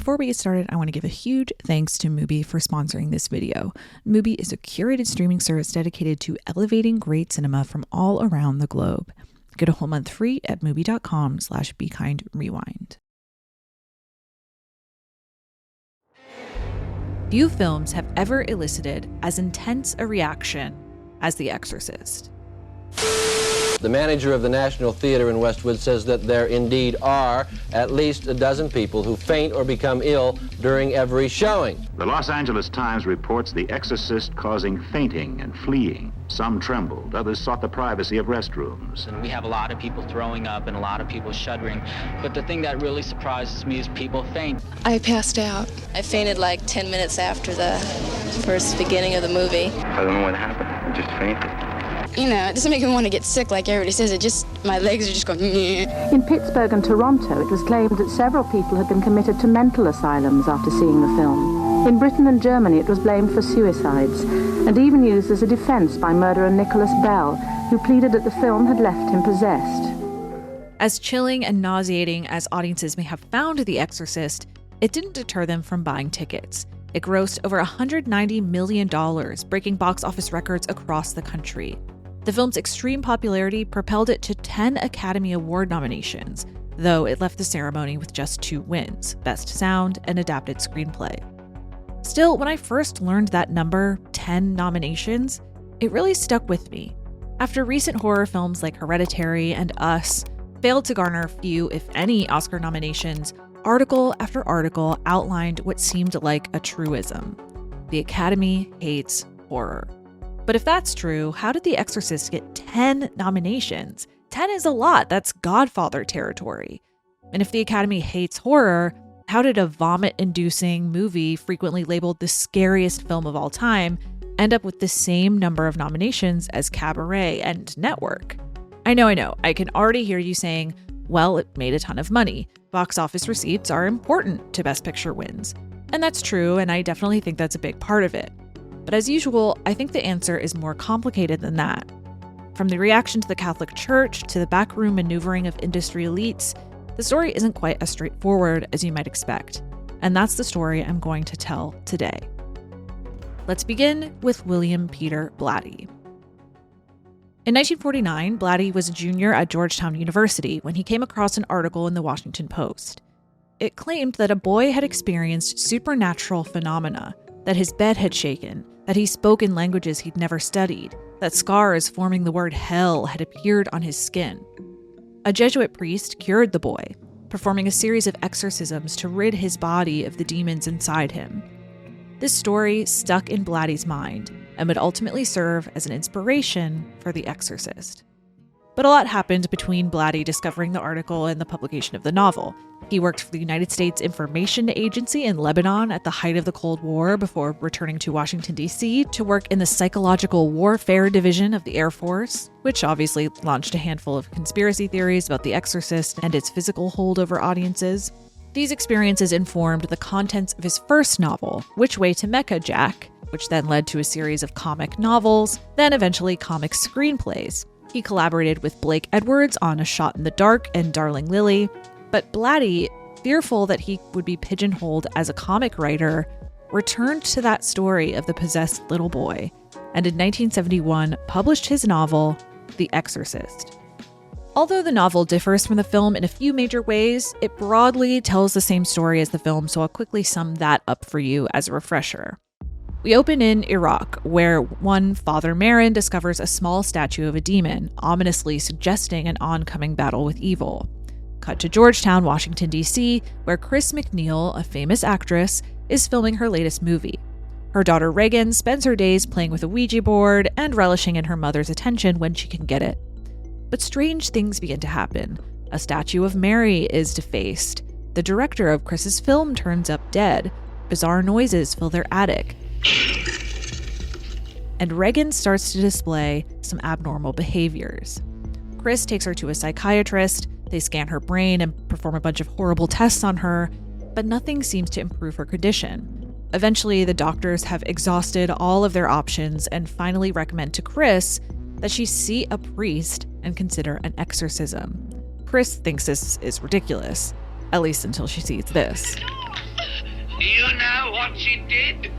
before we get started, I want to give a huge thanks to Mubi for sponsoring this video. Mubi is a curated streaming service dedicated to elevating great cinema from all around the globe. Get a whole month free at mubi.com/BeKindRewind. Few films have ever elicited as intense a reaction as The Exorcist. The manager of the National Theatre in Westwood says that there indeed are at least a dozen people who faint or become ill during every showing. The Los Angeles Times reports The Exorcist causing fainting and fleeing. Some trembled, others sought the privacy of restrooms. And we have a lot of people throwing up and a lot of people shuddering. But the thing that really surprises me is people faint. I passed out. I fainted like 10 minutes after the first beginning of the movie. I don't know what happened. I just fainted. You know, it doesn't make me want to get sick like everybody says. My legs are just going, "Nyeh." In Pittsburgh and Toronto, it was claimed that several people had been committed to mental asylums after seeing the film. In Britain and Germany, it was blamed for suicides, and even used as a defense by murderer Nicholas Bell, who pleaded that the film had left him possessed. As chilling and nauseating as audiences may have found The Exorcist, it didn't deter them from buying tickets. It grossed over $190 million, breaking box office records across the country. The film's extreme popularity propelled it to 10 Academy Award nominations, though it left the ceremony with just 2 wins, Best Sound and Adapted Screenplay. Still, when I first learned that number, 10 nominations, it really stuck with me. After recent horror films like Hereditary and Us failed to garner few, if any, Oscar nominations, article after article outlined what seemed like a truism. The Academy hates horror. But if that's true, how did The Exorcist get 10 nominations? 10 is a lot. That's Godfather territory. And if the Academy hates horror, how did a vomit-inducing movie frequently labeled the scariest film of all time end up with the same number of nominations as Cabaret and Network? I know. I can already hear you saying, well, it made a ton of money. Box office receipts are important to Best Picture wins. And that's true, and I definitely think that's a big part of it. But as usual, I think the answer is more complicated than that. From the reaction to the Catholic Church to the backroom maneuvering of industry elites, the story isn't quite as straightforward as you might expect. And that's the story I'm going to tell today. Let's begin with William Peter Blatty. In 1949, Blatty was a junior at Georgetown University when he came across an article in the Washington Post. It claimed that a boy had experienced supernatural phenomena, that his bed had shaken, that he spoke in languages he'd never studied, that scars forming the word hell had appeared on his skin. A Jesuit priest cured the boy, performing a series of exorcisms to rid his body of the demons inside him. This story stuck in Blatty's mind and would ultimately serve as an inspiration for The Exorcist. But a lot happened between Blatty discovering the article and the publication of the novel. He worked for the United States Information Agency in Lebanon at the height of the Cold War before returning to Washington, D.C. to work in the Psychological Warfare Division of the Air Force, which obviously launched a handful of conspiracy theories about The Exorcist and its physical hold over audiences. These experiences informed the contents of his first novel, Which Way to Mecca, Jack?, which then led to a series of comic novels, then eventually comic screenplays. He collaborated with Blake Edwards on A Shot in the Dark and Darling Lily, but Blatty, fearful that he would be pigeonholed as a comic writer, returned to that story of the possessed little boy, and in 1971 published his novel, The Exorcist. Although the novel differs from the film in a few major ways, it broadly tells the same story as the film, so I'll quickly sum that up for you as a refresher. We open in Iraq, where one Father Marin discovers a small statue of a demon, ominously suggesting an oncoming battle with evil. Cut to Georgetown, Washington, D.C., where Chris McNeil, a famous actress, is filming her latest movie. Her daughter Reagan spends her days playing with a Ouija board and relishing in her mother's attention when she can get it. But strange things begin to happen. A statue of Mary is defaced. The director of Chris's film turns up dead. Bizarre noises fill their attic. And Reagan starts to display some abnormal behaviors. Chris takes her to a psychiatrist. They scan her brain and perform a bunch of horrible tests on her, but nothing seems to improve her condition. Eventually, the doctors have exhausted all of their options and finally recommend to Chris that she see a priest and consider an exorcism. Chris thinks this is ridiculous, at least until she sees this. You know what she did?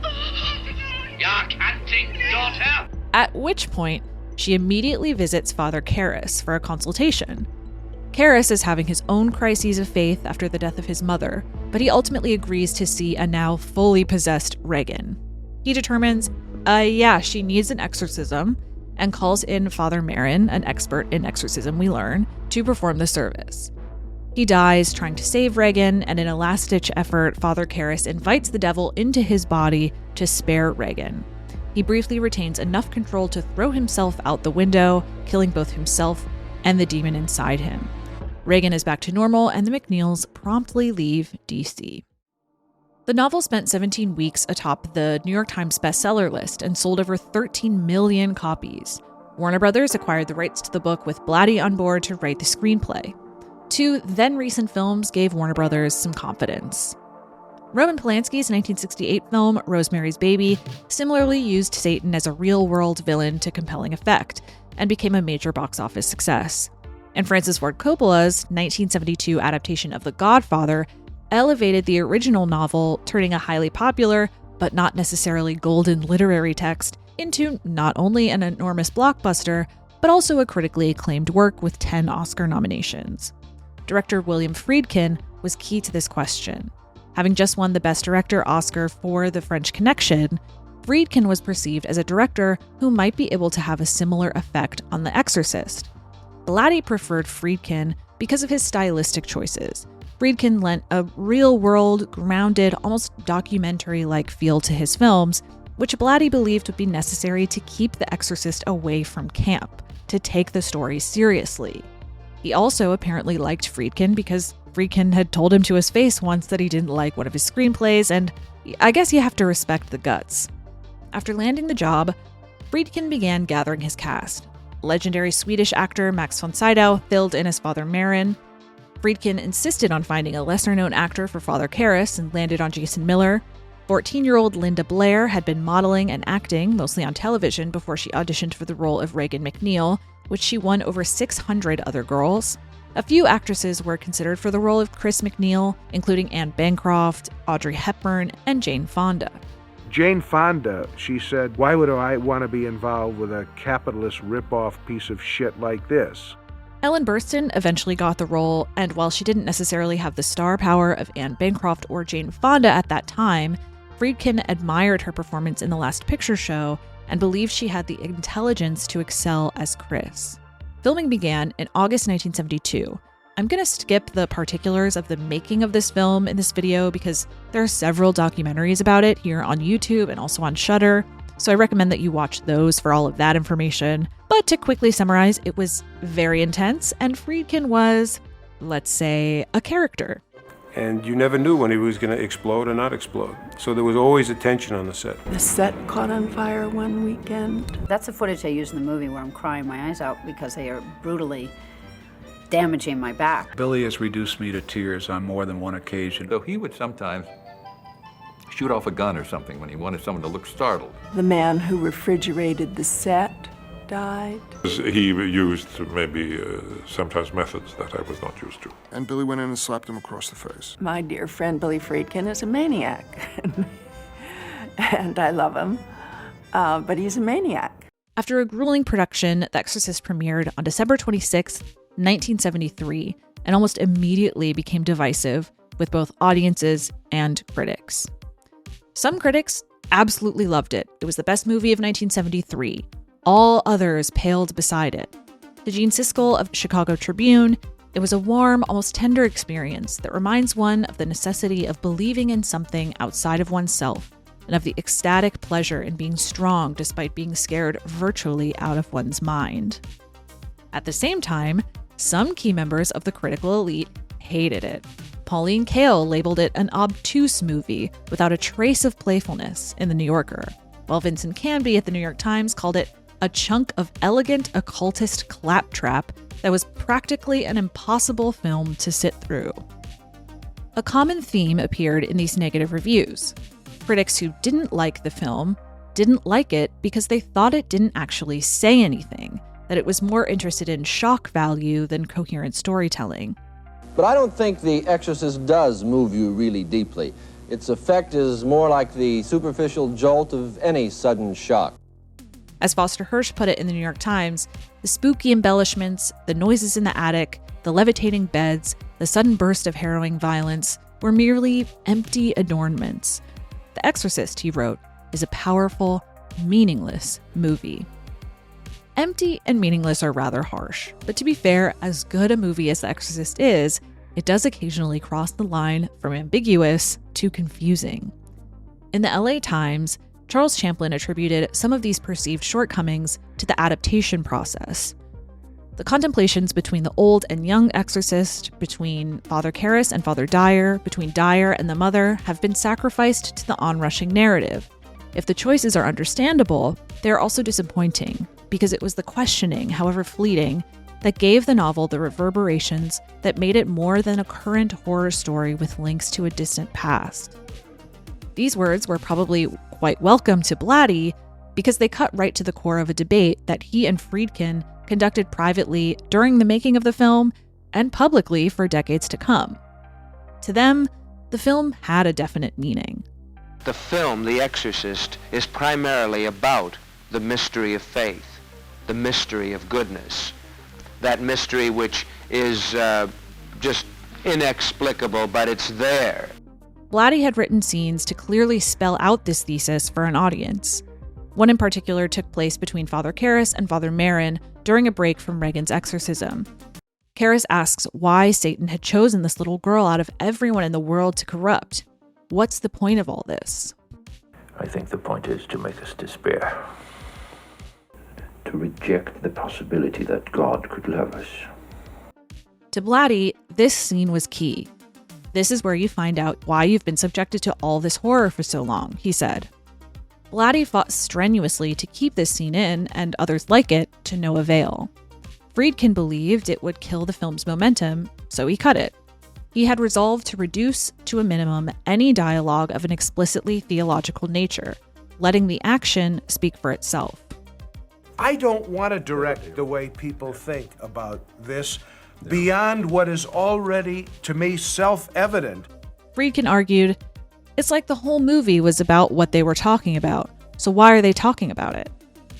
Your canting daughter? At which point, she immediately visits Father Karras for a consultation. Karras is having his own crises of faith after the death of his mother, but he ultimately agrees to see a now fully possessed Regan. He determines, she needs an exorcism, and calls in Father Marin, an expert in exorcism we learn, to perform the service. He dies trying to save Regan, and in a last-ditch effort, Father Karras invites the devil into his body to spare Regan. He briefly retains enough control to throw himself out the window, killing both himself and the demon inside him. Regan is back to normal, and the McNeils promptly leave D.C. The novel spent 17 weeks atop the New York Times bestseller list and sold over 13 million copies. Warner Brothers acquired the rights to the book with Blatty on board to write the screenplay. 2 then-recent films gave Warner Brothers some confidence. Roman Polanski's 1968 film, Rosemary's Baby, similarly used Satan as a real-world villain to compelling effect, and became a major box office success. And Francis Ford Coppola's 1972 adaptation of The Godfather elevated the original novel, turning a highly popular, but not necessarily golden literary text into not only an enormous blockbuster, but also a critically acclaimed work with 10 Oscar nominations. Director William Friedkin was key to this question. Having just won the Best Director Oscar for The French Connection, Friedkin was perceived as a director who might be able to have a similar effect on The Exorcist. Blatty preferred Friedkin because of his stylistic choices. Friedkin lent a real-world, grounded, almost documentary-like feel to his films, which Blatty believed would be necessary to keep The Exorcist away from camp, to take the story seriously. He also apparently liked Friedkin because Friedkin had told him to his face once that he didn't like one of his screenplays, and I guess you have to respect the guts. After landing the job, Friedkin began gathering his cast. Legendary Swedish actor Max von Sydow filled in as Father Marin. Friedkin insisted on finding a lesser-known actor for Father Karras and landed on Jason Miller. 14-year-old Linda Blair had been modeling and acting, mostly on television, before she auditioned for the role of Regan McNeil, which she won over 600 other girls. A few actresses were considered for the role of Chris McNeil, including Anne Bancroft, Audrey Hepburn, and Jane Fonda. Jane Fonda, she said, "Why would I want to be involved with a capitalist rip-off piece of shit like this?" Ellen Burstyn eventually got the role, and while she didn't necessarily have the star power of Anne Bancroft or Jane Fonda at that time, Friedkin admired her performance in The Last Picture Show and believed she had the intelligence to excel as Chris. Filming began in August 1972. I'm going to skip the particulars of the making of this film in this video because there are several documentaries about it here on YouTube and also on Shudder, so I recommend that you watch those for all of that information. But to quickly summarize, it was very intense, and Friedkin was, let's say, a character. And you never knew when he was going to explode or not explode. So there was always a tension on the set. The set caught on fire one weekend. That's the footage I use in the movie where I'm crying my eyes out because they are brutally damaging my back. Billy has reduced me to tears on more than one occasion. So he would sometimes shoot off a gun or something when he wanted someone to look startled. The man who refrigerated the set died. He used maybe sometimes methods that I was not used to. And Billy went in and slapped him across the face. My dear friend Billy Friedkin is a maniac. And I love him, but he's a maniac. After a grueling production, The Exorcist premiered on December 26th, 1973, and almost immediately became divisive with both audiences and critics. Some critics absolutely loved it. It was the best movie of 1973. All others paled beside it. To Gene Siskel of Chicago Tribune, it was a warm, almost tender experience that reminds one of the necessity of believing in something outside of oneself and of the ecstatic pleasure in being strong despite being scared virtually out of one's mind. At the same time, some key members of the critical elite hated it. Pauline Kael labeled it an obtuse movie without a trace of playfulness in The New Yorker, while Vincent Canby at The New York Times called it a chunk of elegant occultist claptrap that was practically an impossible film to sit through. A common theme appeared in these negative reviews. Critics who didn't like the film didn't like it because they thought it didn't actually say anything, that it was more interested in shock value than coherent storytelling. But I don't think The Exorcist does move you really deeply. Its effect is more like the superficial jolt of any sudden shock. As Foster Hirsch put it in the New York Times, the spooky embellishments, the noises in the attic, the levitating beds, the sudden burst of harrowing violence were merely empty adornments. The Exorcist, he wrote, is a powerful, meaningless movie. Empty and meaningless are rather harsh, but to be fair, as good a movie as The Exorcist is, it does occasionally cross the line from ambiguous to confusing. In the LA Times, Charles Champlin attributed some of these perceived shortcomings to the adaptation process. The contemplations between the old and young exorcist, between Father Karras and Father Dyer, between Dyer and the mother, have been sacrificed to the onrushing narrative. If the choices are understandable, they are also disappointing, because it was the questioning, however fleeting, that gave the novel the reverberations that made it more than a current horror story with links to a distant past. These words were probably quite welcome to Blatty because they cut right to the core of a debate that he and Friedkin conducted privately during the making of the film and publicly for decades to come. To them, the film had a definite meaning. The film, The Exorcist, is primarily about the mystery of faith, the mystery of goodness, that mystery which is just inexplicable, but it's there. Blatty had written scenes to clearly spell out this thesis for an audience. One in particular took place between Father Karras and Father Marin during a break from Regan's exorcism. Karras asks why Satan had chosen this little girl out of everyone in the world to corrupt. What's the point of all this? I think the point is to make us despair. To reject the possibility that God could love us. To Blatty, this scene was key. This is where you find out why you've been subjected to all this horror for so long, he said. Blatty fought strenuously to keep this scene in, and others like it, to no avail. Friedkin believed it would kill the film's momentum, so he cut it. He had resolved to reduce to a minimum any dialogue of an explicitly theological nature, letting the action speak for itself. I don't want to direct the way people think about this beyond what is already, to me, self-evident. Friedkin argued, it's like the whole movie was about what they were talking about, so why are they talking about it?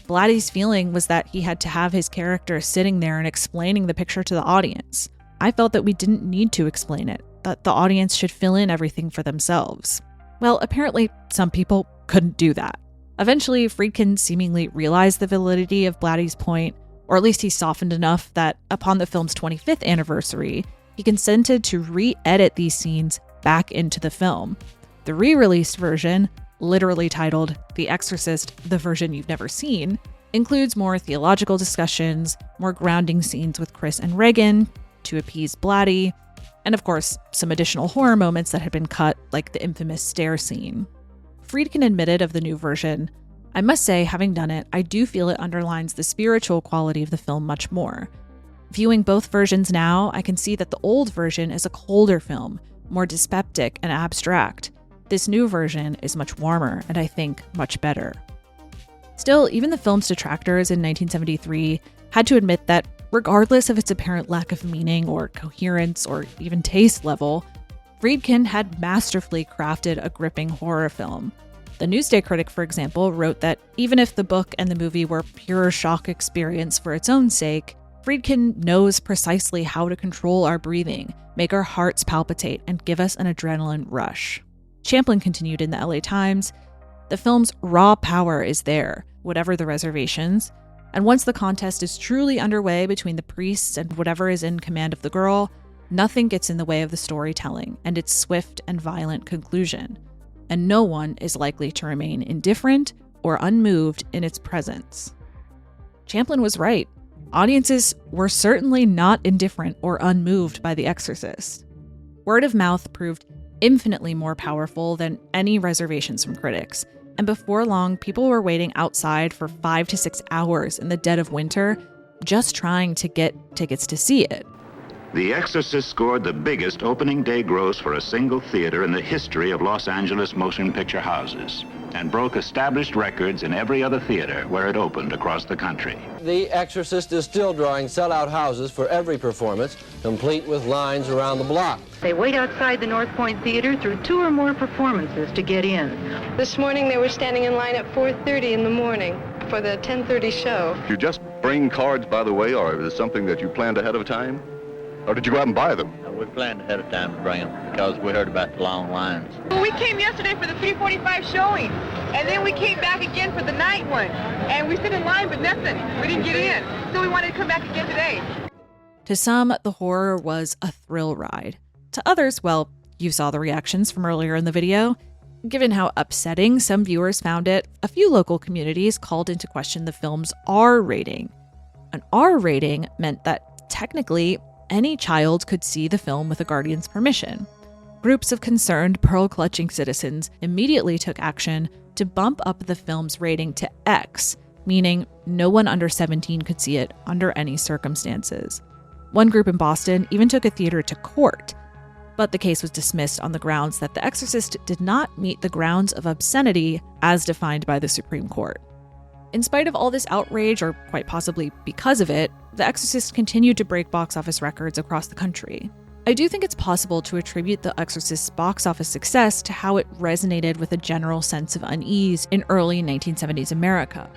Blatty's feeling was that he had to have his character sitting there and explaining the picture to the audience. I felt that we didn't need to explain it, that the audience should fill in everything for themselves. Well, apparently, some people couldn't do that. Eventually, Friedkin seemingly realized the validity of Blatty's point, or at least he softened enough that upon the film's 25th anniversary, he consented to re-edit these scenes back into the film. The re-released version, literally titled The Exorcist, the version you've never seen, includes more theological discussions, more grounding scenes with Chris and Regan to appease Blatty, and of course, some additional horror moments that had been cut, like the infamous stair scene. Friedkin admitted of the new version, I must say, having done it, I do feel it underlines the spiritual quality of the film much more. Viewing both versions now, I can see that the old version is a colder film, more dyspeptic and abstract. This new version is much warmer and I think much better. Still, even the film's detractors in 1973 had to admit that regardless of its apparent lack of meaning or coherence or even taste level, Friedkin had masterfully crafted a gripping horror film. The Newsday critic, for example, wrote that even if the book and the movie were pure shock experience for its own sake, Friedkin knows precisely how to control our breathing, make our hearts palpitate, and give us an adrenaline rush. Champlin continued in the LA Times, the film's raw power is there, whatever the reservations, and once the contest is truly underway between the priests and whatever is in command of the girl, nothing gets in the way of the storytelling and its swift and violent conclusion, and no one is likely to remain indifferent or unmoved in its presence. Champlin was right. Audiences were certainly not indifferent or unmoved by The Exorcist. Word of mouth proved infinitely more powerful than any reservations from critics, and before long, people were waiting outside for 5 to 6 hours in the dead of winter, just trying to get tickets to see it. The Exorcist scored the biggest opening day gross for a single theater in the history of Los Angeles motion picture houses. and broke established records in every other theater where it opened across the country. The Exorcist is still drawing sellout houses for every performance, complete with lines around the block. They wait outside the North Point Theater through 2 or more performances to get in. This morning they were standing in line at 4:30 in the morning for the 10:30 show. You just bring cards by the way, or is it something that you planned ahead of time? Or did you go out and buy them? We planned ahead of time to bring them because we heard about the long lines. Well, we came yesterday for the 3:45 showing, and then we came back again for the night one, and we stood in line, but nothing. We didn't get in, so we wanted to come back again today. To some, the horror was a thrill ride. To others, well, you saw the reactions from earlier in the video. Given how upsetting some viewers found it, a few local communities called into question the film's R rating. An R rating meant that technically any child could see the film with a guardian's permission. Groups of concerned pearl-clutching citizens immediately took action to bump up the film's rating to X, meaning no one under 17 could see it under any circumstances. One group in Boston even took a theater to court, but the case was dismissed on the grounds that The Exorcist did not meet the grounds of obscenity as defined by the Supreme Court. In spite of all this outrage, or quite possibly because of it, The Exorcist continued to break box office records across the country. I do think it's possible to attribute The Exorcist's box office success to how it resonated with a general sense of unease in early 1970s America.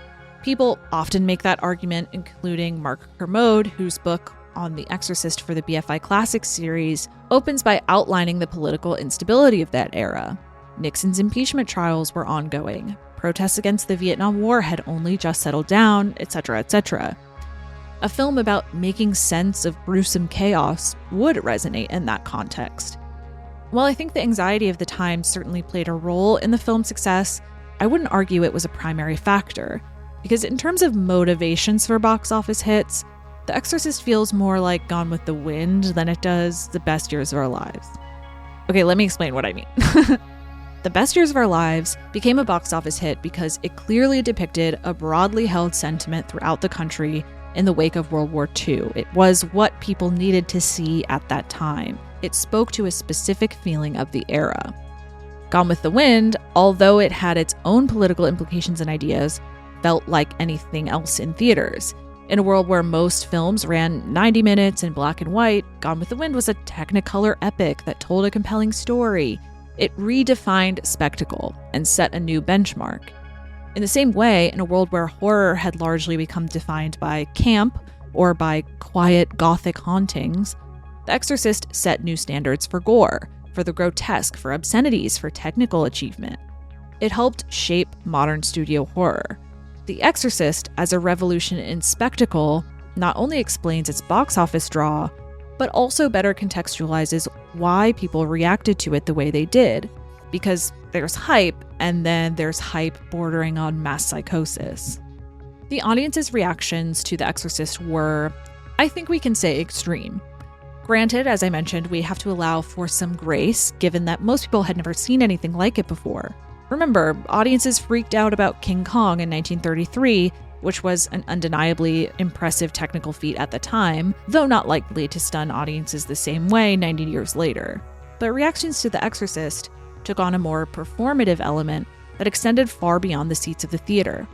People often make that argument, including Mark Kermode, whose book on The Exorcist for the BFI Classics series opens by outlining the political instability of that era. Nixon's impeachment trials were ongoing. Protests against the Vietnam War had only just settled down, etc., etc. A film about making sense of gruesome chaos would resonate in that context. While I think the anxiety of the time certainly played a role in the film's success, I wouldn't argue it was a primary factor, because in terms of motivations for box office hits, The Exorcist feels more like Gone with the Wind than it does The Best Years of Our Lives. Okay, let me explain what I mean. The Best Years of Our Lives became a box office hit because it clearly depicted a broadly held sentiment throughout the country in the wake of World War II. It was what people needed to see at that time. It spoke to a specific feeling of the era. Gone with the Wind, although it had its own political implications and ideas, felt like anything else in theaters. In a world where most films ran 90 minutes in black and white, Gone with the Wind was a Technicolor epic that told a compelling story. It redefined spectacle and set a new benchmark. In the same way, in a world where horror had largely become defined by camp or by quiet gothic hauntings, The Exorcist set new standards for gore, for the grotesque, for obscenities, for technical achievement. It helped shape modern studio horror. The Exorcist, as a revolution in spectacle, not only explains its box office draw, but also better contextualizes why people reacted to it the way they did. Because there's hype, and then there's hype bordering on mass psychosis. The audience's reactions to The Exorcist were, I think we can say, extreme. Granted, as I mentioned, we have to allow for some grace, given that most people had never seen anything like it before. Remember, audiences freaked out about King Kong in 1933, which was an undeniably impressive technical feat at the time, though not likely to stun audiences the same way 90 years later. But reactions to The Exorcist took on a more performative element that extended far beyond the seats of the theater.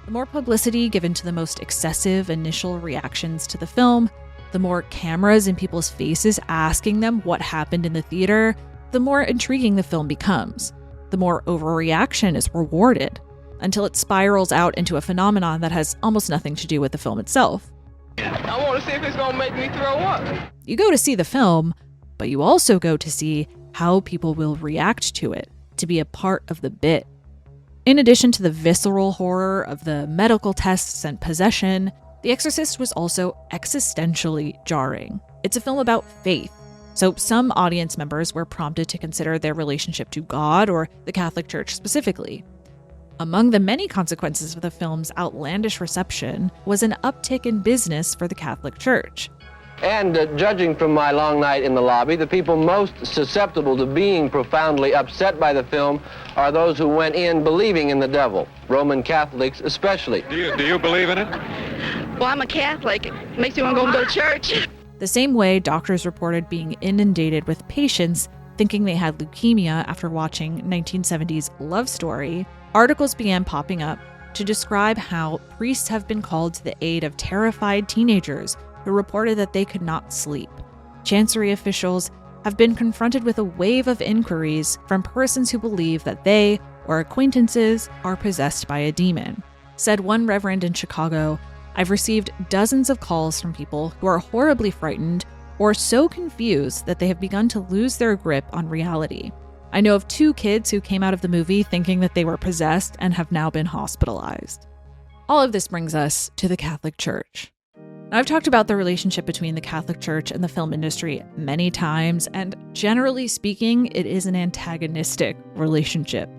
The more publicity given to the most excessive initial reactions to the film, the more cameras in people's faces asking them what happened in the theater, the more intriguing the film becomes. The more overreaction is rewarded, until it spirals out into a phenomenon that has almost nothing to do with the film itself. I want to see if it's going to make me throw up. You go to see the film, but you also go to see how people will react to it, to be a part of the bit. In addition to the visceral horror of the medical tests and possession, The Exorcist was also existentially jarring. It's a film about faith, so some audience members were prompted to consider their relationship to God or the Catholic Church specifically. Among the many consequences of the film's outlandish reception was an uptick in business for the Catholic Church. And judging from my long night in the lobby, the people most susceptible to being profoundly upset by the film are those who went in believing in the devil, Roman Catholics especially. Do you believe in it? Well, I'm a Catholic. It makes me want to go to church. The same way doctors reported being inundated with patients thinking they had leukemia after watching 1970s Love Story, articles began popping up to describe how priests have been called to the aid of terrified teenagers who reported that they could not sleep. Chancery officials have been confronted with a wave of inquiries from persons who believe that they, or acquaintances, are possessed by a demon. Said one reverend in Chicago, "I've received dozens of calls from people who are horribly frightened or so confused that they have begun to lose their grip on reality. I know of 2 kids who came out of the movie thinking that they were possessed and have now been hospitalized." All of this brings us to the Catholic Church. Now, I've talked about the relationship between the Catholic Church and the film industry many times, and generally speaking, it is an antagonistic relationship.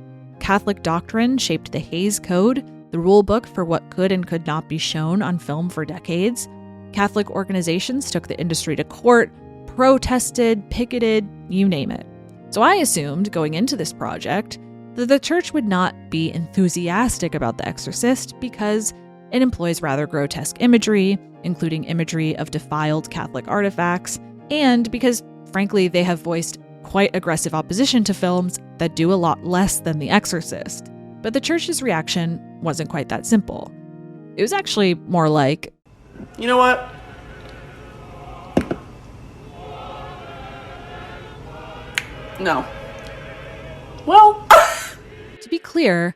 Catholic doctrine shaped the Hays Code, the rule book for what could and could not be shown on film for decades. Catholic organizations took the industry to court, protested, picketed, you name it. So I assumed, going into this project, that the church would not be enthusiastic about The Exorcist because it employs rather grotesque imagery, including imagery of defiled Catholic artifacts, and because, frankly, they have voiced quite aggressive opposition to films that do a lot less than The Exorcist. But the church's reaction wasn't quite that simple. It was actually more like, you know what? No. Well, to be clear,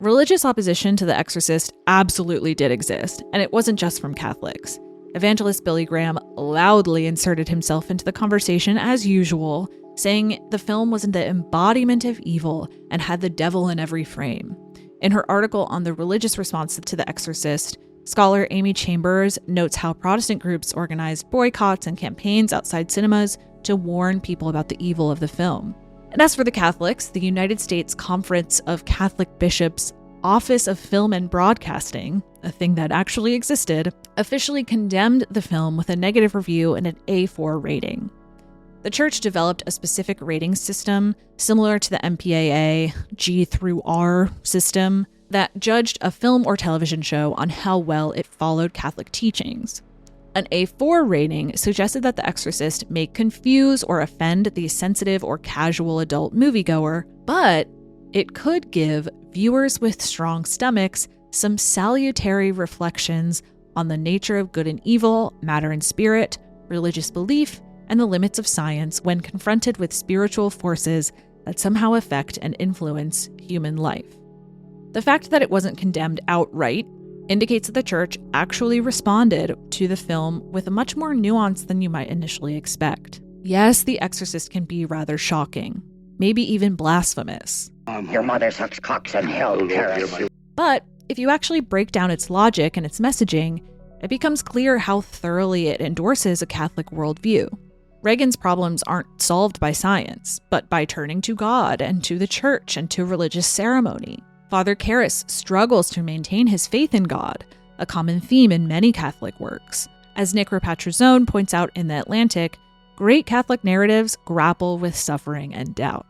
religious opposition to The Exorcist absolutely did exist, and it wasn't just from Catholics. Evangelist Billy Graham loudly inserted himself into the conversation as usual, saying the film was the embodiment of evil and had the devil in every frame. In her article on the religious response to The Exorcist, scholar Amy Chambers notes how Protestant groups organized boycotts and campaigns outside cinemas to warn people about the evil of the film. And as for the Catholics, the United States Conference of Catholic Bishops' Office of Film and Broadcasting, a thing that actually existed, officially condemned the film with a negative review and an A4 rating. The church developed a specific rating system similar to the MPAA G through R system that judged a film or television show on how well it followed Catholic teachings. An A4 rating suggested that The Exorcist may confuse or offend the sensitive or casual adult moviegoer, but it could give viewers with strong stomachs some salutary reflections on the nature of good and evil, matter and spirit, religious belief, and the limits of science when confronted with spiritual forces that somehow affect and influence human life. The fact that it wasn't condemned outright indicates that the church actually responded to the film with a much more nuance than you might initially expect. Yes, The Exorcist can be rather shocking, maybe even blasphemous. Your mother sucks cocks in hell, Paris. But if you actually break down its logic and its messaging, it becomes clear how thoroughly it endorses a Catholic worldview. Reagan's problems aren't solved by science, but by turning to God and to the church and to religious ceremony. Father Karras struggles to maintain his faith in God, a common theme in many Catholic works. As Nick Rapatrizzone points out in The Atlantic, great Catholic narratives grapple with suffering and doubt.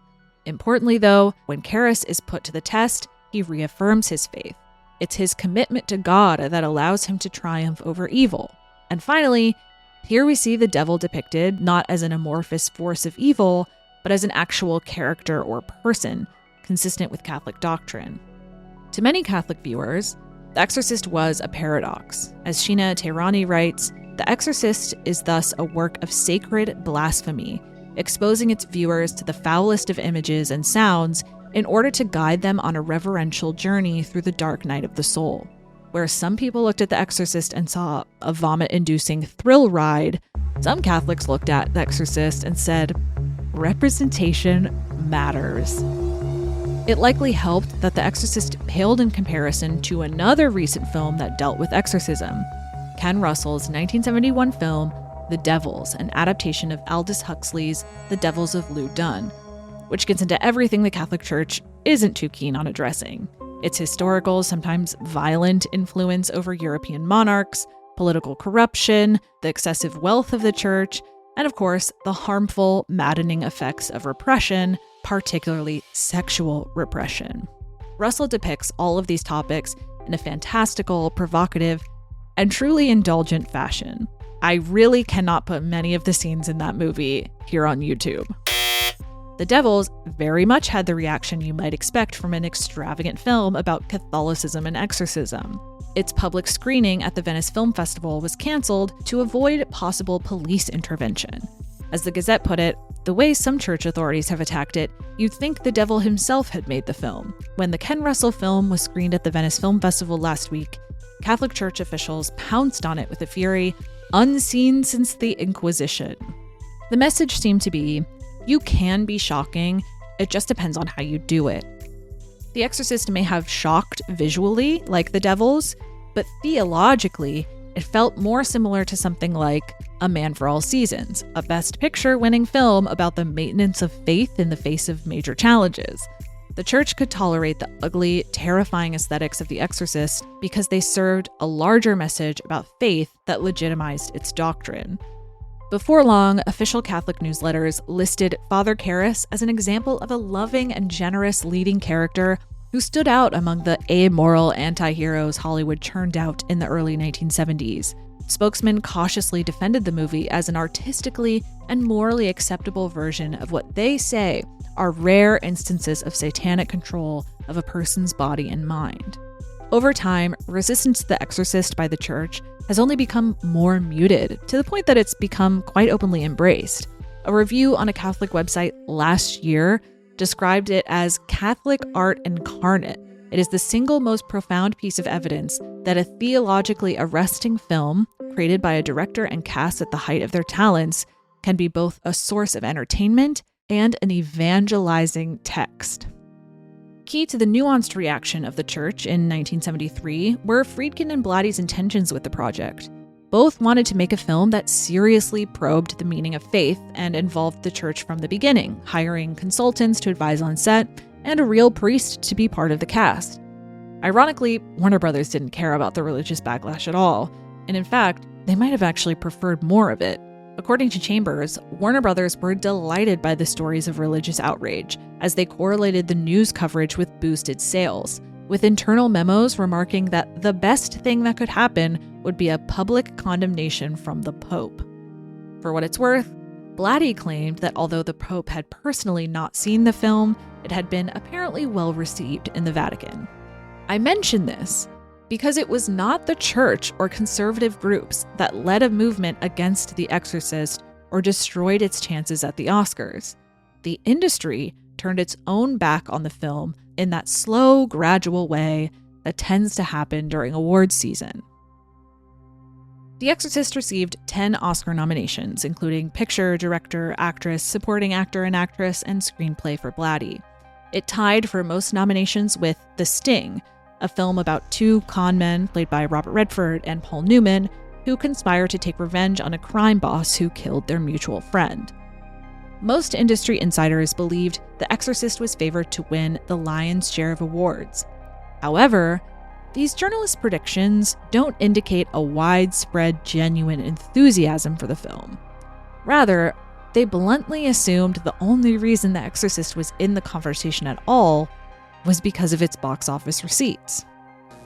Importantly, though, when Karras is put to the test, he reaffirms his faith. It's his commitment to God that allows him to triumph over evil. And finally, here we see the devil depicted not as an amorphous force of evil, but as an actual character or person, consistent with Catholic doctrine. To many Catholic viewers, The Exorcist was a paradox. As Sheena Tehrani writes, The Exorcist is thus a work of sacred blasphemy, exposing its viewers to the foulest of images and sounds in order to guide them on a reverential journey through the dark night of the soul. Where some people looked at The Exorcist and saw a vomit-inducing thrill ride, some Catholics looked at The Exorcist and said, representation matters. It likely helped that The Exorcist paled in comparison to another recent film that dealt with exorcism, Ken Russell's 1971 film, The Devils, an adaptation of Aldous Huxley's The Devils of Lou Dunn, which gets into everything the Catholic Church isn't too keen on addressing. Its historical, sometimes violent influence over European monarchs, political corruption, the excessive wealth of the church, and of course, the harmful, maddening effects of repression, particularly sexual repression. Russell depicts all of these topics in a fantastical, provocative, and truly indulgent fashion. I really cannot put many of the scenes in that movie here on YouTube. The Devils very much had the reaction you might expect from an extravagant film about Catholicism and exorcism. Its public screening at the Venice Film Festival was canceled to avoid possible police intervention. As the Gazette put it, the way some church authorities have attacked it, you'd think the devil himself had made the film. When the Ken Russell film was screened at the Venice Film Festival last week, Catholic Church officials pounced on it with a fury unseen since the Inquisition. The message seemed to be, you can be shocking, it just depends on how you do it. The Exorcist may have shocked visually, like The Devils, but theologically, it felt more similar to something like A Man for All Seasons, a Best Picture-winning film about the maintenance of faith in the face of major challenges. The church could tolerate the ugly, terrifying aesthetics of The Exorcist because they served a larger message about faith that legitimized its doctrine. Before long, official Catholic newsletters listed Father Karras as an example of a loving and generous leading character who stood out among the amoral anti-heroes Hollywood churned out in the early 1970s. Spokesmen cautiously defended the movie as an artistically and morally acceptable version of what they say are rare instances of satanic control of a person's body and mind. Over time, resistance to The Exorcist by the church has only become more muted, to the point that it's become quite openly embraced. A review on a Catholic website last year described it as Catholic art incarnate. It is the single most profound piece of evidence that a theologically arresting film, created by a director and cast at the height of their talents, can be both a source of entertainment and an evangelizing text. Key to the nuanced reaction of the church in 1973 were Friedkin and Blatty's intentions with the project. Both wanted to make a film that seriously probed the meaning of faith and involved the church from the beginning, hiring consultants to advise on set and a real priest to be part of the cast. Ironically, Warner Brothers didn't care about the religious backlash at all, and in fact, they might have actually preferred more of it. According to Chambers, Warner Brothers were delighted by the stories of religious outrage, as they correlated the news coverage with boosted sales, with internal memos remarking that the best thing that could happen would be a public condemnation from the Pope. For what it's worth, Blatty claimed that although the Pope had personally not seen the film, it had been apparently well received in the Vatican. I mention this because it was not the church or conservative groups that led a movement against The Exorcist or destroyed its chances at the Oscars. The industry turned its own back on the film in that slow, gradual way that tends to happen during awards season. The Exorcist received 10 Oscar nominations, including Picture, Director, Actress, Supporting Actor and Actress, and Screenplay for Blatty. It tied for most nominations with The Sting, a film about two con men played by Robert Redford and Paul Newman who conspire to take revenge on a crime boss who killed their mutual friend. Most industry insiders believed The Exorcist was favored to win the lion's share of awards. However, these journalist predictions don't indicate a widespread, genuine enthusiasm for the film. Rather, they bluntly assumed the only reason The Exorcist was in the conversation at all was because of its box office receipts.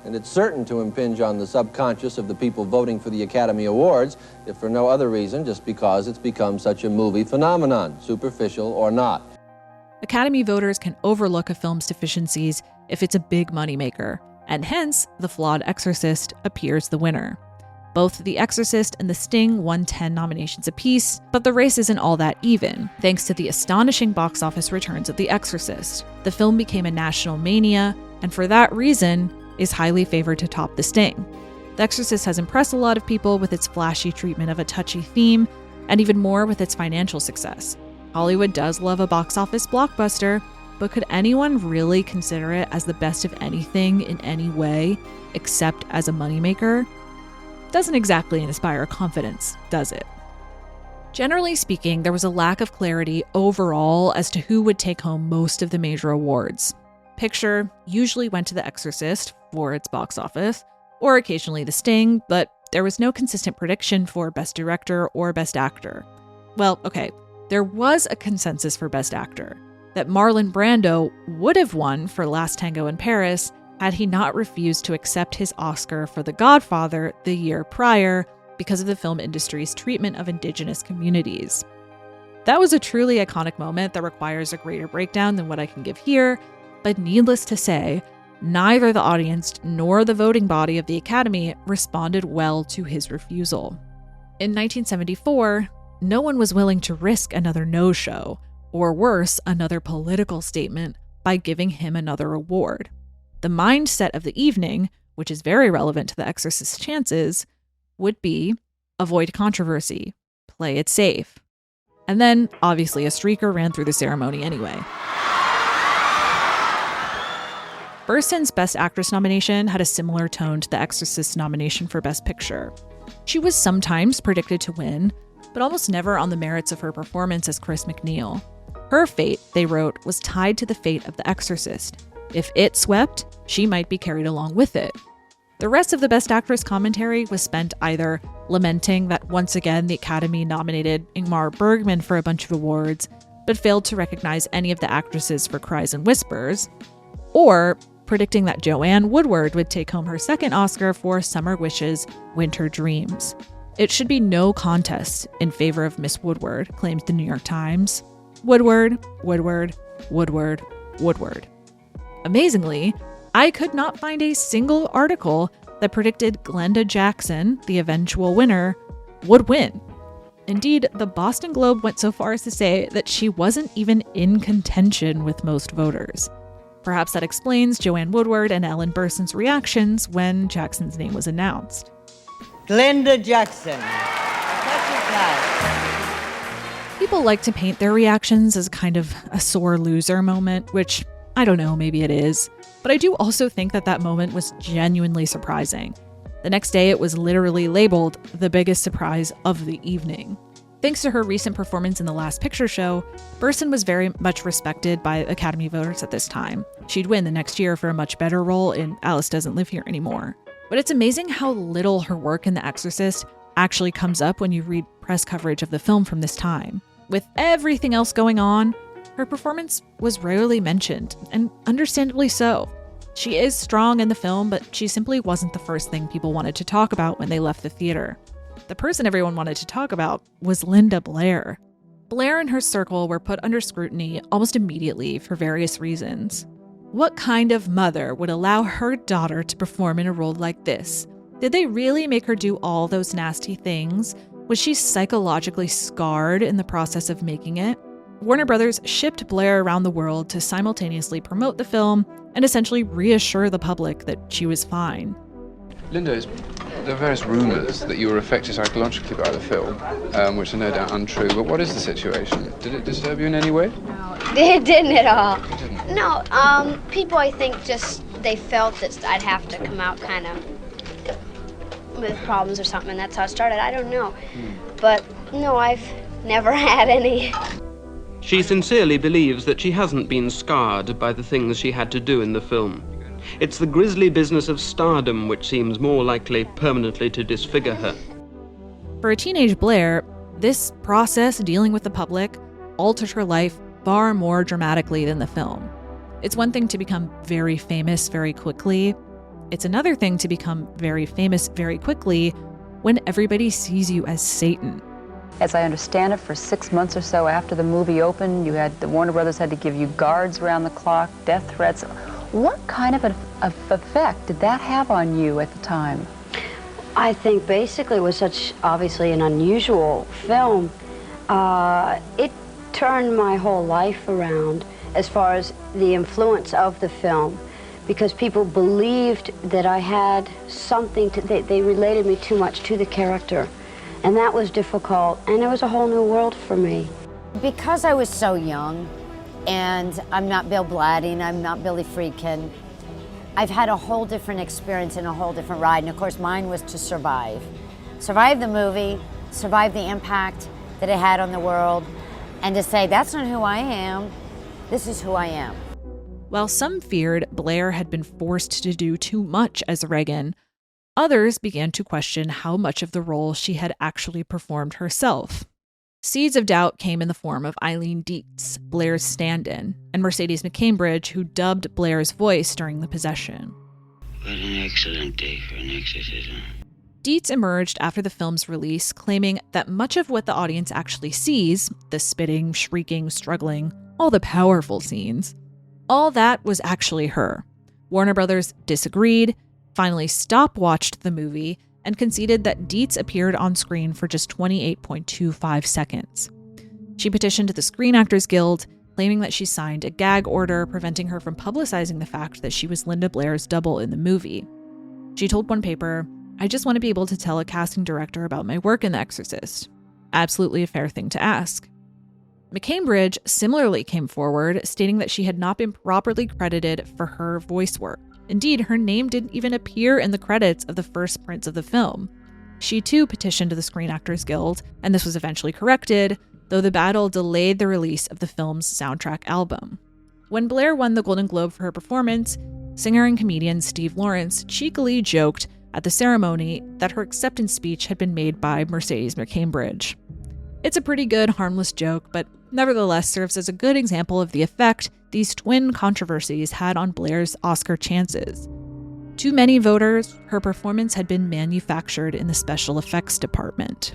And it's certain to impinge on the subconscious of the people voting for the Academy Awards, if for no other reason, just because it's become such a movie phenomenon, superficial or not. Academy voters can overlook a film's deficiencies if it's a big moneymaker, and hence, the flawed Exorcist appears the winner. Both The Exorcist and The Sting won 10 nominations apiece, but the race isn't all that even, thanks to the astonishing box office returns of The Exorcist. The film became a national mania, and for that reason, is highly favored to top The Sting. The Exorcist has impressed a lot of people with its flashy treatment of a touchy theme, and even more with its financial success. Hollywood does love a box office blockbuster, but could anyone really consider it as the best of anything in any way, except as a moneymaker? Doesn't exactly inspire confidence, does it? Generally speaking, there was a lack of clarity overall as to who would take home most of the major awards. Picture usually went to The Exorcist for its box office, or occasionally The Sting, but there was no consistent prediction for Best Director or Best Actor. Well, okay, there was a consensus for Best Actor, that Marlon Brando would have won for Last Tango in Paris had he not refused to accept his Oscar for The Godfather the year prior because of the film industry's treatment of indigenous communities. That was a truly iconic moment that requires a greater breakdown than what I can give here, but needless to say, neither the audience nor the voting body of the Academy responded well to his refusal. In 1974, no one was willing to risk another no-show, or worse, another political statement, by giving him another award. The mindset of the evening, which is very relevant to The Exorcist's chances, would be avoid controversy, play it safe. And then, obviously, a streaker ran through the ceremony anyway. Burston's Best Actress nomination had a similar tone to The Exorcist's nomination for Best Picture. She was sometimes predicted to win, but almost never on the merits of her performance as Chris MacNeil. Her fate, they wrote, was tied to the fate of The Exorcist. If it swept, she might be carried along with it. The rest of the Best Actress commentary was spent either lamenting that once again the Academy nominated Ingmar Bergman for a bunch of awards, but failed to recognize any of the actresses for Cries and Whispers, or predicting that Joanne Woodward would take home her second Oscar for Summer Wishes, Winter Dreams. It should be no contest in favor of Miss Woodward, claimed the New York Times. Woodward, Woodward, Woodward, Woodward. Amazingly, I could not find a single article that predicted Glenda Jackson, the eventual winner, would win. Indeed, the Boston Globe went so far as to say that she wasn't even in contention with most voters. Perhaps that explains Joanne Woodward and Ellen Burstyn's reactions when Jackson's name was announced. Glenda Jackson. People like to paint their reactions as kind of a sore loser moment, which, I don't know, maybe it is. But I do also think that that moment was genuinely surprising. The next day, it was literally labeled the biggest surprise of the evening. Thanks to her recent performance in The Last Picture Show, Burstyn was very much respected by Academy voters at this time. She'd win the next year for a much better role in Alice Doesn't Live Here Anymore. But it's amazing how little her work in The Exorcist actually comes up when you read press coverage of the film from this time. With everything else going on, her performance was rarely mentioned, and understandably so. She is strong in the film, but she simply wasn't the first thing people wanted to talk about when they left the theater. The person everyone wanted to talk about was Linda Blair. Blair and her circle were put under scrutiny almost immediately for various reasons. What kind of mother would allow her daughter to perform in a role like this? Did they really make her do all those nasty things? Was she psychologically scarred in the process of making it? Warner Brothers shipped Blair around the world to simultaneously promote the film and essentially reassure the public that she was fine. Linda, there are various rumours that you were affected psychologically by the film, which are no doubt untrue, but what is the situation? Did it disturb you in any way? No, it didn't at all. It didn't? No, people I think just, they felt that I'd have to come out kind of with problems or something, and that's how it started. I don't know. But no, I've never had any. She sincerely believes that she hasn't been scarred by the things she had to do in the film. It's the grisly business of stardom which seems more likely permanently to disfigure her. For a teenage Blair, this process dealing with the public altered her life far more dramatically than the film. It's one thing to become very famous very quickly. It's another thing to become very famous very quickly when everybody sees you as Satan. As I understand it, for 6 months or so after the movie opened, the Warner Brothers had to give you guards around the clock, death threats. What kind of effect did that have on you at the time? I think basically it was obviously an unusual film. It turned my whole life around as far as the influence of the film, because people believed that I had something they related me too much to the character. And that was difficult, and it was a whole new world for me. Because I was so young, and I'm not Bill Blatty, and I'm not Billy Friedkin, I've had a whole different experience and a whole different ride, and of course mine was to survive. Survive the movie, survive the impact that it had on the world, and to say, that's not who I am, this is who I am. While some feared Blair had been forced to do too much as Regan, others began to question how much of the role she had actually performed herself. Seeds of doubt came in the form of Eileen Dietz, Blair's stand-in, and Mercedes McCambridge, who dubbed Blair's voice during the possession. What an excellent day for an exorcism. Dietz emerged after the film's release, claiming that much of what the audience actually sees, the spitting, shrieking, struggling, all the powerful scenes, all that was actually her. Warner Brothers disagreed, finally stopwatched the movie, and conceded that Dietz appeared on screen for just 28.25 seconds. She petitioned the Screen Actors Guild, claiming that she signed a gag order preventing her from publicizing the fact that she was Linda Blair's double in the movie. She told one paper, "I just want to be able to tell a casting director about my work in The Exorcist." Absolutely a fair thing to ask. McCambridge similarly came forward, stating that she had not been properly credited for her voice work. Indeed, her name didn't even appear in the credits of the first prints of the film. She too petitioned the Screen Actors Guild, and this was eventually corrected, though the battle delayed the release of the film's soundtrack album. When Blair won the Golden Globe for her performance, singer and comedian Steve Lawrence cheekily joked at the ceremony that her acceptance speech had been made by Mercedes McCambridge. It's a pretty good, harmless joke, but nevertheless serves as a good example of the effect these twin controversies had on Blair's Oscar chances. To many voters, her performance had been manufactured in the special effects department.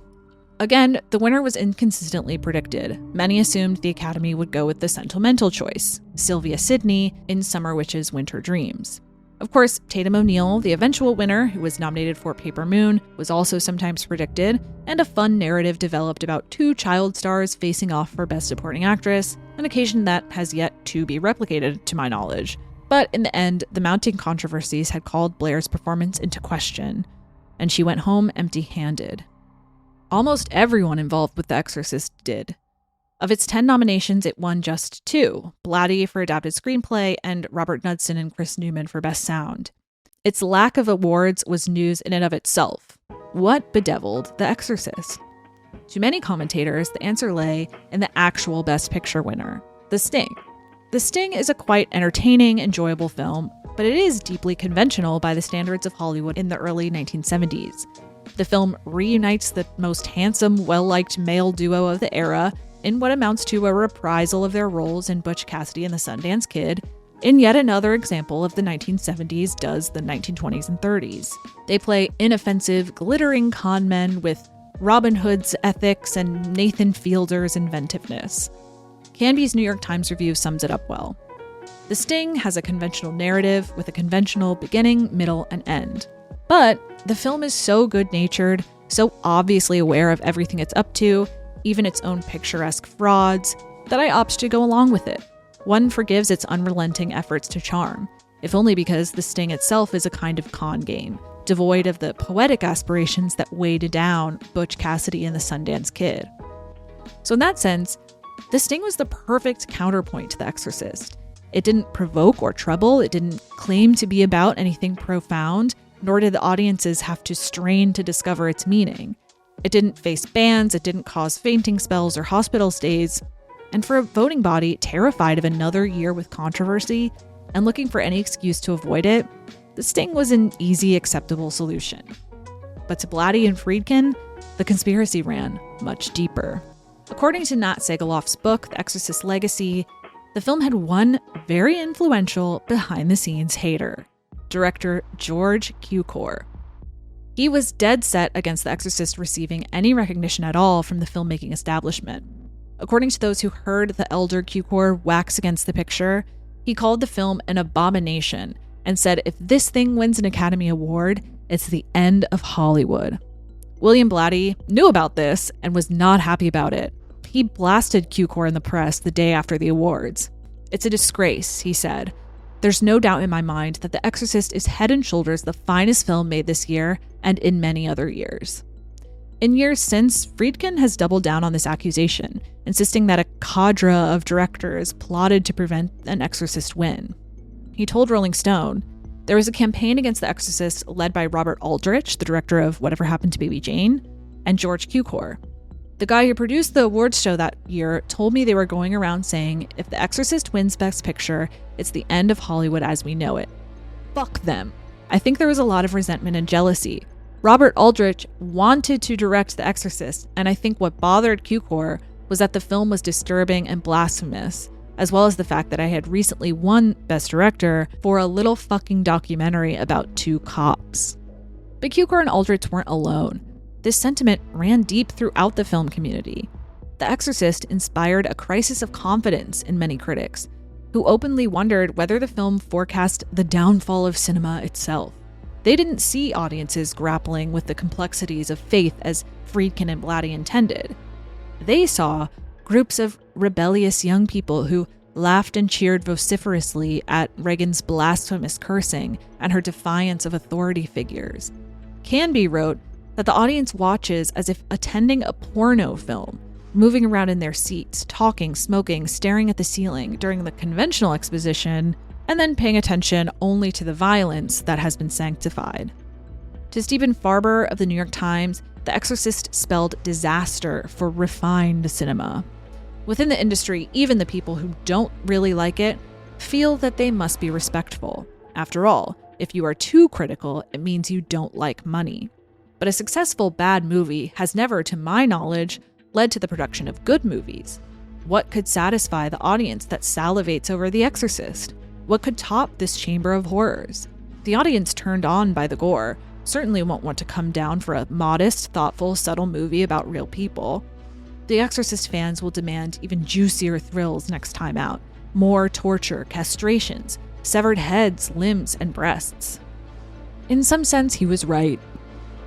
Again, the winner was inconsistently predicted. Many assumed the Academy would go with the sentimental choice, Sylvia Sidney in Summer Witch's Winter Dreams. Of course, Tatum O'Neal, the eventual winner, who was nominated for Paper Moon, was also sometimes predicted, and a fun narrative developed about two child stars facing off for Best Supporting Actress, an occasion that has yet to be replicated, to my knowledge. But in the end, the mounting controversies had called Blair's performance into question, and she went home empty-handed. Almost everyone involved with The Exorcist did. Of its 10 nominations, it won just 2, Blatty for Adapted Screenplay and Robert Knudsen and Chris Newman for Best Sound. Its lack of awards was news in and of itself. What bedeviled The Exorcist? To many commentators, the answer lay in the actual Best Picture winner, The Sting. The Sting is a quite entertaining, enjoyable film, but it is deeply conventional by the standards of Hollywood in the early 1970s. The film reunites the most handsome, well-liked male duo of the era in what amounts to a reprisal of their roles in Butch Cassidy and the Sundance Kid, in yet another example of the 1970s does the 1920s and 30s. They play inoffensive, glittering con men with Robin Hood's ethics and Nathan Fielder's inventiveness. Canby's New York Times review sums it up well. The Sting has a conventional narrative with a conventional beginning, middle, and end. But the film is so good-natured, so obviously aware of everything it's up to, even its own picturesque frauds, that I opt to go along with it. One forgives its unrelenting efforts to charm, if only because The Sting itself is a kind of con game, devoid of the poetic aspirations that weighed down Butch Cassidy and the Sundance Kid. So in that sense, The Sting was the perfect counterpoint to The Exorcist. It didn't provoke or trouble, it didn't claim to be about anything profound, nor did the audiences have to strain to discover its meaning. It didn't face bans, it didn't cause fainting spells or hospital stays, and for a voting body terrified of another year with controversy and looking for any excuse to avoid it, The Sting was an easy, acceptable solution. But to Blatty and Friedkin, the conspiracy ran much deeper. According to Nat Segaloff's book, The Exorcist Legacy, the film had one very influential behind-the-scenes hater, director George Cukor. He was dead set against The Exorcist receiving any recognition at all from the filmmaking establishment. According to those who heard the elder Cukor wax against the picture, he called the film an abomination and said if this thing wins an Academy Award, it's the end of Hollywood. William Blatty knew about this and was not happy about it. He blasted Cukor in the press the day after the awards. "It's a disgrace," he said. "There's no doubt in my mind that The Exorcist is head and shoulders the finest film made this year and in many other years." In years since, Friedkin has doubled down on this accusation, insisting that a cadre of directors plotted to prevent an Exorcist win. He told Rolling Stone, "There was a campaign against The Exorcist led by Robert Aldrich, the director of Whatever Happened to Baby Jane, and George Cukor. The guy who produced the awards show that year told me they were going around saying, if The Exorcist wins Best Picture, it's the end of Hollywood as we know it. Fuck them." I think there was a lot of resentment and jealousy. Robert Aldrich wanted to direct The Exorcist, and I think what bothered Cukor was that the film was disturbing and blasphemous, as well as the fact that I had recently won Best Director for a little fucking documentary about two cops. But Cukor and Aldrich weren't alone. This sentiment ran deep throughout the film community. The Exorcist inspired a crisis of confidence in many critics, who openly wondered whether the film forecast the downfall of cinema itself. They didn't see audiences grappling with the complexities of faith as Friedkin and Blatty intended. They saw groups of rebellious young people who laughed and cheered vociferously at Reagan's blasphemous cursing and her defiance of authority figures. Canby wrote that the audience watches as if attending a porno film, moving around in their seats, talking, smoking, staring at the ceiling during the conventional exposition, and then paying attention only to the violence that has been sanctified. To Stephen Farber of the New York Times, The Exorcist spelled disaster for refined cinema. Within the industry, even the people who don't really like it feel that they must be respectful. After all, if you are too critical, it means you don't like money. But a successful bad movie has never, to my knowledge, led to the production of good movies. What could satisfy the audience that salivates over The Exorcist? What could top this chamber of horrors? The audience turned on by the gore certainly won't want to come down for a modest, thoughtful, subtle movie about real people. The Exorcist fans will demand even juicier thrills next time out. More torture, castrations, severed heads, limbs, and breasts. In some sense, he was right.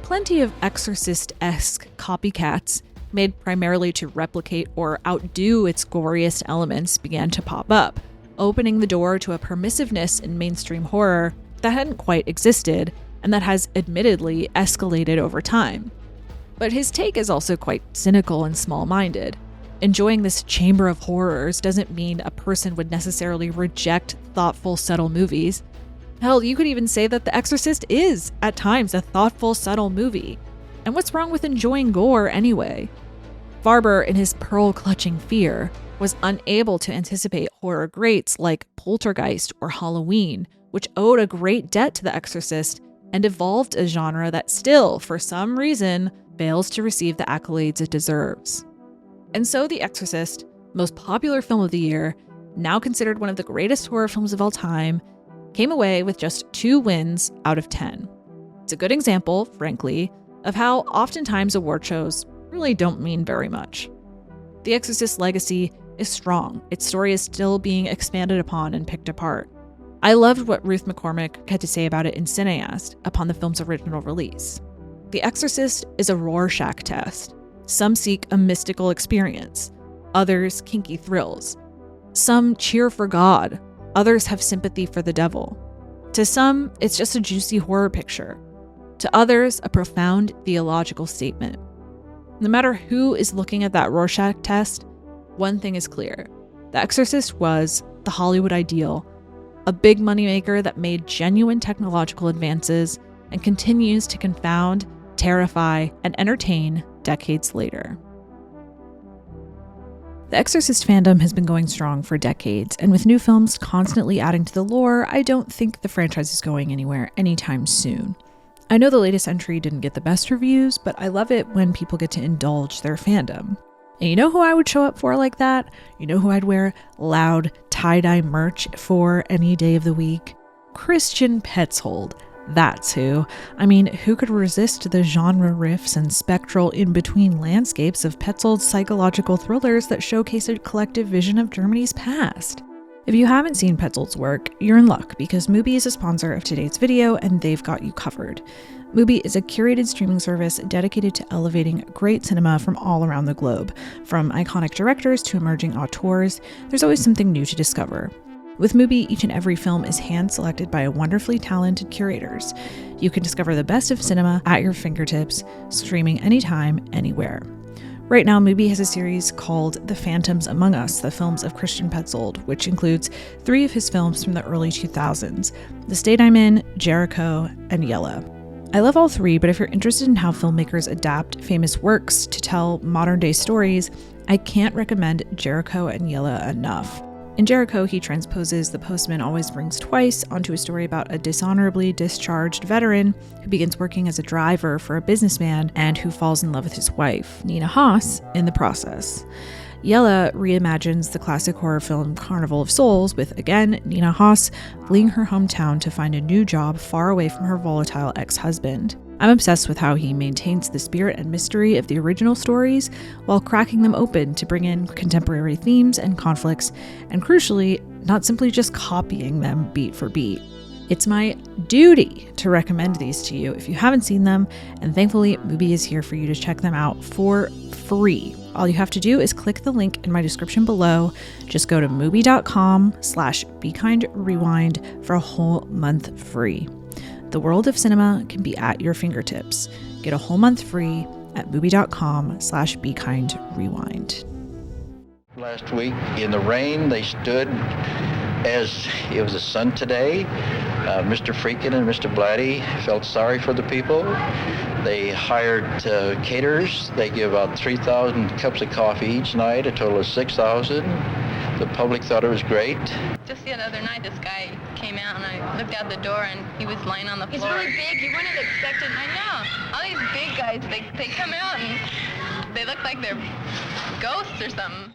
Plenty of Exorcist-esque copycats, made primarily to replicate or outdo its goriest elements, began to pop up, opening the door to a permissiveness in mainstream horror that hadn't quite existed and that has admittedly escalated over time. But his take is also quite cynical and small-minded. Enjoying this chamber of horrors doesn't mean a person would necessarily reject thoughtful, subtle movies. Hell, you could even say that The Exorcist is, at times, a thoughtful, subtle movie. And what's wrong with enjoying gore anyway? Farber, in his pearl-clutching fear, was unable to anticipate horror greats like Poltergeist or Halloween, which owed a great debt to The Exorcist and evolved a genre that still, for some reason, fails to receive the accolades it deserves. And so The Exorcist, most popular film of the year, now considered one of the greatest horror films of all time, came away with just 2 wins out of 10. It's a good example, frankly, of how oftentimes award shows really don't mean very much. The Exorcist's legacy is strong. Its story is still being expanded upon and picked apart. I loved what Ruth McCormick had to say about it in Cineast upon the film's original release. The Exorcist is a Rorschach test. Some seek a mystical experience, others kinky thrills. Some cheer for God, others have sympathy for the devil. To some, it's just a juicy horror picture. To others, a profound theological statement. No matter who is looking at that Rorschach test, one thing is clear. The Exorcist was the Hollywood ideal, a big moneymaker that made genuine technological advances and continues to confound, terrify, and entertain decades later. The Exorcist fandom has been going strong for decades, and with new films constantly adding to the lore, I don't think the franchise is going anywhere anytime soon. I know the latest entry didn't get the best reviews, but I love it when people get to indulge their fandom. And you know who I would show up for like that? You know who I'd wear loud tie-dye merch for any day of the week? Christian Petzold. That's who. I mean, who could resist the genre riffs and spectral in-between landscapes of Petzold's psychological thrillers that showcase a collective vision of Germany's past? If you haven't seen Petzold's work, you're in luck because Mubi is a sponsor of today's video and they've got you covered. Mubi is a curated streaming service dedicated to elevating great cinema from all around the globe. From iconic directors to emerging auteurs, there's always something new to discover. With Mubi, each and every film is hand-selected by wonderfully talented curators. You can discover the best of cinema at your fingertips, streaming anytime, anywhere. Right now, Mubi has a series called The Phantoms Among Us, the films of Christian Petzold, which includes 3 of his films from the early 2000s, The State I'm In, Jericho, and Yella. I love all 3, but if you're interested in how filmmakers adapt famous works to tell modern-day stories, I can't recommend Jericho and Yella enough. In Jericho, he transposes The Postman Always Rings Twice onto a story about a dishonorably discharged veteran who begins working as a driver for a businessman and who falls in love with his wife, Nina Haas, in the process. Yella reimagines the classic horror film Carnival of Souls with, again, Nina Haas fleeing her hometown to find a new job far away from her volatile ex-husband. I'm obsessed with how he maintains the spirit and mystery of the original stories while cracking them open to bring in contemporary themes and conflicts, and crucially, not simply just copying them beat for beat. It's my duty to recommend these to you if you haven't seen them, and thankfully, Mubi is here for you to check them out for free. All you have to do is click the link in my description below. Just go to mubi.com/BeKindRewind for a whole month free. The world of cinema can be at your fingertips. Get a whole month free at mubi.com/BeKindRewind. Last week in the rain, they stood as it was a sun today. Mr. Friedkin and Mr. Blatty felt sorry for the people. They hired caterers. They give out 3,000 cups of coffee each night, a total of 6,000. The public thought it was great. Just the other night, this guy came out and I looked out the door and he was lying on the floor. He's really big. You wouldn't have expected. I know. All these big guys, they come out and they look like they're ghosts or something.